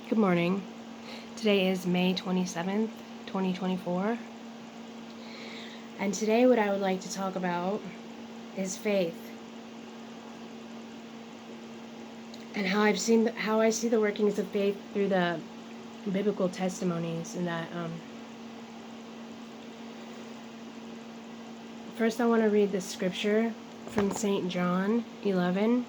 Good morning. Today is May 27th, 2024. And today what I would like to talk about is faith. And how I see the workings of faith through the biblical testimonies, and that first I want to read the scripture from St. John 11.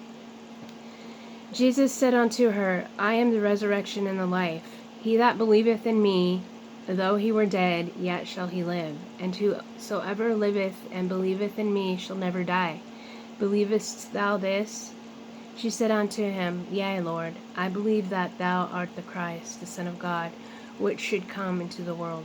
Jesus said unto her, I am the resurrection and the life. He that believeth in me, though he were dead, yet shall he live. And whosoever liveth and believeth in me shall never die. Believest thou this? She said unto him, Yea, Lord, I believe that thou art the Christ, the Son of God, which should come into the world.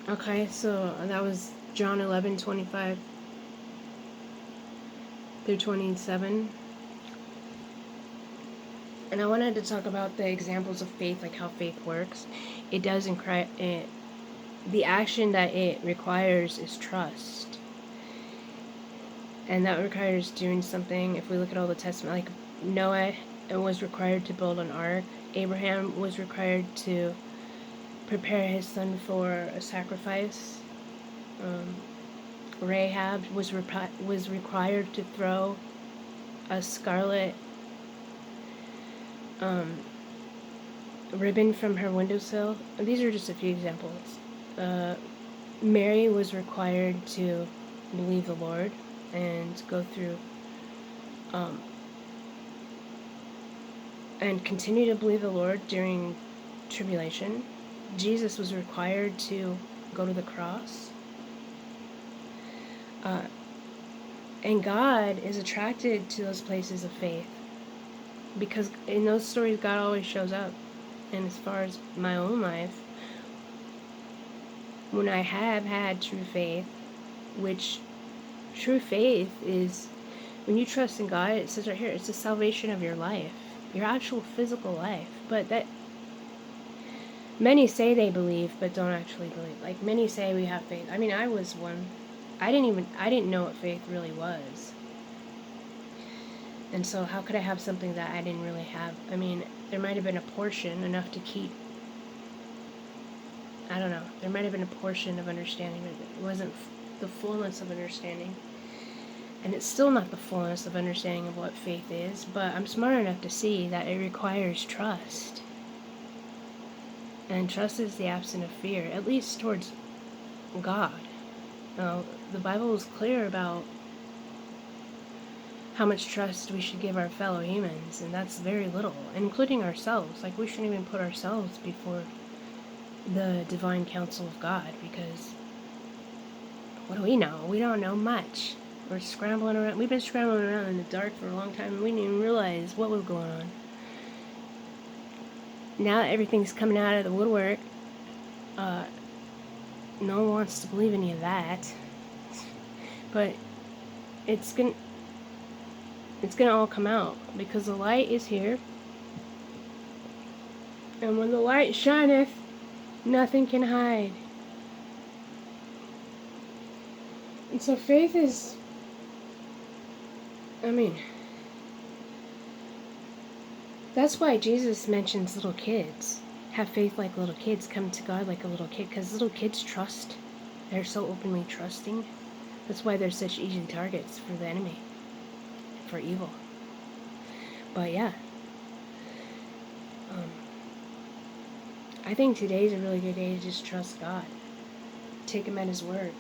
Okay, so that was John 11:25 through 27. And I wanted to talk about the examples of faith, like how faith works. It does the action that it requires is trust. And that requires doing something. If we look at all the testaments, like Noah was required to build an ark. Abraham was required to prepare his son for a sacrifice. Rahab was required to throw a scarlet ribbon from her windowsill. These are just a few examples. Mary was required to believe the Lord and go through and continue to believe the Lord during tribulation. Jesus was required to go to the cross. And God is attracted to those places of faith, because in those stories God always shows up. And as far as my own life, when I have had true faith, which true faith is when you trust in God, it says right here, it's the salvation of your life, your actual physical life. But that many say they believe, but don't actually believe. Like, many say we have faith. I mean, I was one. I didn't know what faith really was. And so how could I have something that I didn't really have? I mean, there might have been a portion enough to keep, I don't know, there might have been a portion of understanding, but it wasn't the fullness of understanding. And it's still not the fullness of understanding of what faith is, but I'm smart enough to see that it requires trust. And trust is the absence of fear, at least towards God. Now, the Bible is clear about how much trust we should give our fellow humans, and that's very little, including ourselves. Like, we shouldn't even put ourselves before the divine counsel of God, because what do we know? We don't know much. We're scrambling around. We've been scrambling around in the dark for a long time, and we didn't even realize what was going on. Now that everything's coming out of the woodwork, no one wants to believe any of that. But it's gonna all come out, because the light is here. And when the light shineth, nothing can hide. And so faith is, that's why Jesus mentions little kids. Have faith like little kids, come to God like a little kid, because little kids trust. They're so openly trusting. That's why they're such easy targets for the enemy, for evil. But yeah, I think today's a really good day to just trust God. Take Him at His word.